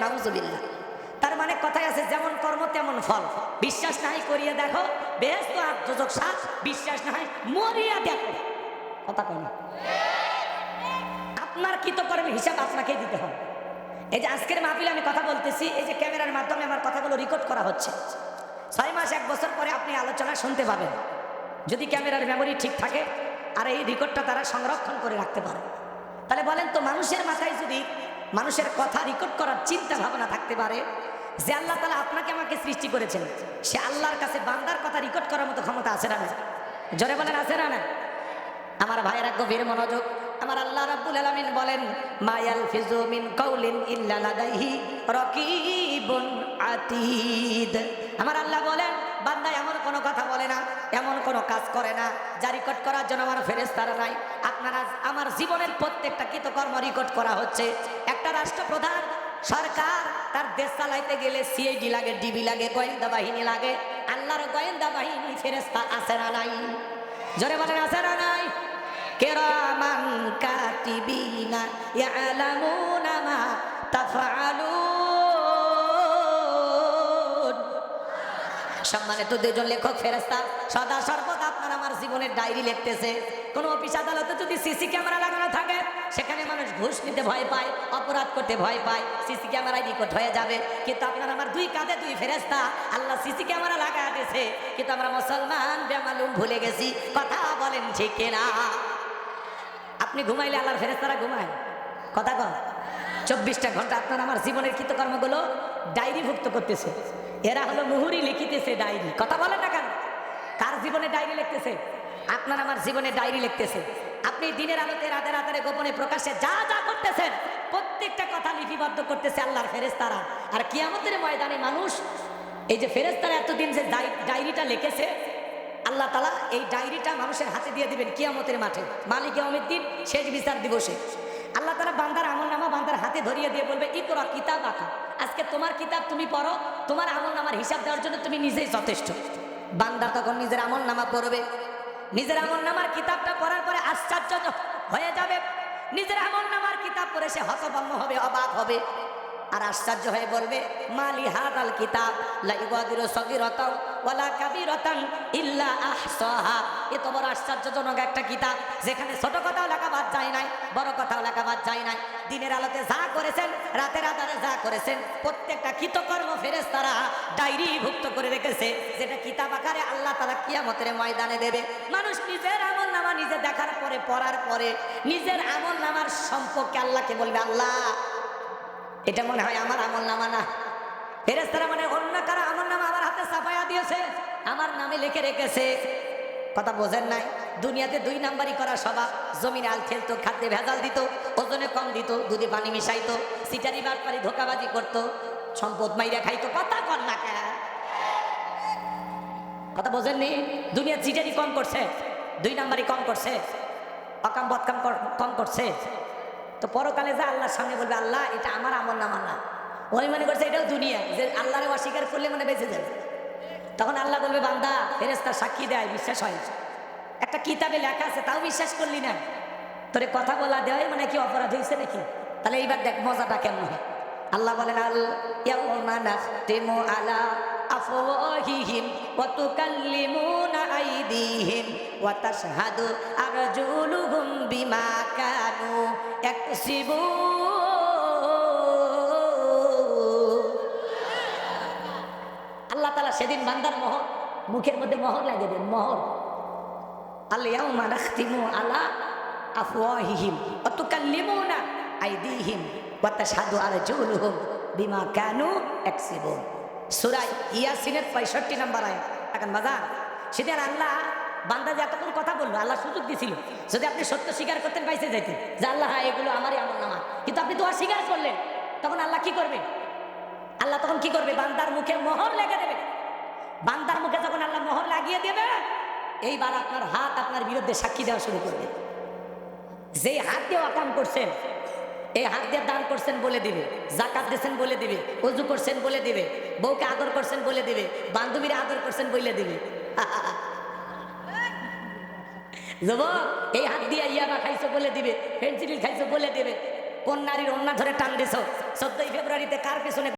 নাউজুবিল্লাহ। তার মানে কথায় আছে যেমন কর্ম তেমন ফল। বিশ্বাস নাই করিয়ে দেখো বেহেশত আর দোজখ সাত, বিশ্বাস নাই মরিয়া দেখো। কথা কয় না? আপনার কৃতকর্মের হিসাব আপনাকেই দিতে হবে। এই যে আজকের মাহফিলে আমি কথা বলতেছি, এই যে ক্যামেরার মাধ্যমে আমার কথাগুলো রেকর্ড করা হচ্ছে, 6 মাস 1 বছর পরে আপনি আলোচনা শুনতে পাবেন, যদি ক্যামেরার মেমোরি ঠিক থাকে আর এই রেকর্ডটা তারা সংরক্ষণ করে রাখতে পারে। তাহলে বলেন তো, মানুষের মাথায় যদি মানুষের কথা রেকর্ড করার চিন্তা ভাবনা থাকতে পারে, যে আল্লাহ তাআলা আপনাকে আমাকে সৃষ্টি করেছেন, সে আল্লাহর কাছে বান্দার কথা রেকর্ড করার মতো ক্ষমতা আছে না? জোরে বলেন আছে না? আমার ভাইয়েরা গভীর মনোযোগ। আমার আল্লাহ রাব্বুল আলামিন বলেন, মা ইয়ালফিজু মিন কাউলিন ইল্লা লাদাইহি রাকিবুন আতীদ। আমার আল্লাহ বলেন, বান্দা এমন কোনো কথা বলে না, এমন কোনো কাজ করে না যা রেকর্ড করার জন্য আমার ফেরেশতারা নাই। আপনারা আমার জীবনের প্রত্যেকটা কৃতকর্ম রেকর্ড করা হচ্ছে। একটা রাষ্ট্রপ্রধান সরকার তার দেশ চালাইতে গেলে সিআইডি লাগে, ডিবি লাগে, গোয়েন্দা বাহিনী লাগে। আল্লাহর গোয়েন্দা বাহিনী ফেরেশতা আছে না নাই? জোরে বলেন আছে না নাই? কিরামান কাতিবিনা ইয়ালামুনা মা তাফআলুন। সম্মানিত দুজন লেখক ফেরেশতা সদা সর্বদা আপনার আমার জীবনের ডায়েরি লিখতেছে। কোন অফিস আদালতে যদি সিসি ক্যামেরা লাগানো থাকে, সেখানে মানুষ ঘুষ নিতে ভয় পায়, অপরাধ করতে ভয় পায়, সিসি ক্যামেরায় রেকর্ড হয়ে যাবে। কিন্তু আপনার আমার দুই কাঁধে দুই ফেরেশতা, আল্লাহ সিসি ক্যামেরা লাগায় দিয়েছে, কিন্তু আমরা মুসলমান বেমালুম ভুলে গেছি। কথা বলেন ঠিক কিনা? আপনি ঘুমাইলে আল্লাহর ফেরেশতারা ঘুমায়? কথা কন। 24টা ঘন্টা আপনার আমার জীবনের কৃতকর্মগুলো ডায়েরিভুক্ত করতেছে। এরা হলো মুহুরি লিখিতেছে ডায়েরি। কথা বলেন না কেন? কার জীবনে ডায়েরি লিখতেছে? আপনার আমার জীবনে ডায়েরি লিখতেছে। আপনি দিনের আলোতে রাতের আধারে গোপনে প্রকাশ্যে যা যা করতেছেন, প্রত্যেকটা কথা লিপিবদ্ধ করতেছে আল্লাহর ফেরেশতারা। আর কিয়ামতের ময়দানে মানুষ, এই যে ফেরেশতারা এতদিন যে ডায়েরিটা লিখেছে, আল্লাহ তাআলা এই ডায়েরিটা মানুষের হাতে দিয়ে দিবেন কিয়ামতের মাঠে, মালিক ইয়াউমিদ্দিন, শেষ বিচার দিবসে। আল্লাহ তাআলা বান্দার আমলনামা বান্দার হাতে ধরিয়ে দিয়ে বলবে, ইকরা কিতাবাকা, আজকে তোমার কিতাব তুমি পড়ো, তোমার আমলনামার হিসাব দেওয়ার জন্য তুমি নিজেই যথেষ্ট। বান্দা তখন নিজের আমলনামা পড়বে। নিজের আমলনামার কিতাবটা পড়ার পরে আশ্চর্য হয়ে যাবে। নিজের আমলনামার কিতাব পড়ে সে হতভম্ব হবে, অবাক হবে, আর আশ্চর্য হয়ে বলবে, মালি হাদাল কিতাব লা ইগাদিরু সগীরাতাও ওয়ালা কাবীরাতান ইল্লা আহসাহা। এ তো বড় আশ্চর্যজনক একটা কিতাব, যেখানে ছোট কথাও লেখা বাদ যায় নাই, বড় কথাও লেখা বাদ যায় নাই। দিনের আলোতে যা করেছেন, রাতের আধারে যা করেছেন, প্রত্যেকটা কৃতকর্ম ফেরেশতারা ডায়েরিভুক্ত করে রেখেছে, যেটা কিতাব আকারে আল্লাহ তাআলা কিয়ামতের ময়দানে দেবে। মানুষ নিজের আমলনামা নিজে দেখার পরে, পড়ার পরে নিজের আমলনামার সম্পর্কে আল্লাহকে বলবে, আল্লাহ এটা মনে হয় আমার আমলনামা না। ফেরেশতারা মানে অন্য কারো আমলনামা আমার হাতে ছাপায়া দিয়েছে, আমার নামে লিখে রেখেছে। কথা বোঝেন নাই? দুনিয়াতে 2 নাম্বারই করা স্বভাব। জমিনে আল খেলতো, খাদ্যে ভেজাল দিত, ওজনে কম দিত, দুধে পানি মিশাইতো, সিটারি বাটপারি ধোকাবাজি করতো, সম্পদ মাইরা খাইতো। কথা কর না কে? কথা বোঝেননি? দুনিয়া চিটারি কম করছে, 2 নাম্বারই কম করছে, অকাম বদকাম কম করছে। তো পরকালে যা আল্লাহর সামনে বলবে, আল্লাহ এটা আমার আমলনামা না। ওই মনে করছে এটাও দুনিয়া, যে আল্লাহরে অস্বীকার করলে মানে বেঁচে যাবে। তখন আল্লাহ বলবে, বান্দা ফেরেশতা সাক্ষী দেয়, বিশ্বাস হয়, একটা কিতাবে লেখা আছে তাও বিশ্বাস করলি না, তোরে কথা বলা দেয় মানে কি অপরাধ হয়েছে নাকি? তাহলে এইবার দেখ মজাটা কেমন হয়। আল্লাহ বলেন, আল ইয়াউমা নাখতিমু আলা আফওয়াহিহিম ওয়া তুকাল্লিমুনা আইদিহিম ওয়া তাশহাদু আরজুলুহুম বিমা কানু ইয়াকসিবুন। আল্লাহ তাআলা সেদিন বান্দার মুখের মধ্যে মোহর লাগিয়ে দেন, মোহর। আল ইয়াউমা নাখতিমু আলা আফওয়াহিহিম ওয়া তুকাল্লিমুনা আইদিহিম ওয়া তাশহাদু আরজুলুহুম বিমা কানু ইয়াকসিবুন। সূরা ইয়াসিনের 65 নম্বর আয়াত। এখন বাজার সেদিন আল্লাহ বান্দা যে এতক্ষণ কথা বললো, আল্লাহ সুযোগ দিছিল, যদি আপনি সত্য স্বীকার করতেন বাইসে যাইতেন, যে আল্লাহ হ্যাঁ এগুলো আমারই আমলনামা, কিন্তু আপনি তো অস্বীকার করলেন। তখন আল্লাহ কি করবে? আল্লাহ তখন কি করবে? বান্দার মুখে মোহর লেগে দেবে। বান্দার মুখে যখন আল্লাহ মোহর লাগিয়ে দেবে, এইবার আপনার হাত আপনার বিরুদ্ধে সাক্ষী দেওয়া শুরু করবে। যেই হাত দিয়ে অকাম করছেন, এই হাত দিয়ে দান করছেন বলে দিবে, যাকাত দিয়েছেন বলে দিবে, ওযু করছেন বলে দিবে, বউকে আদর করছেন বলে দিবে, বান্ধবীরা আদর করছেন বলে দিবে। যুবক, এই হাত দিয়ে ইয়াবা খাইছো বলে দিবে, ফেন্সিডিল খাইছো বলে দিবে। কোন নারীর অন্য ধরে টান দিছো? 14ই ফেব্রুয়ারিতে কার পেছনে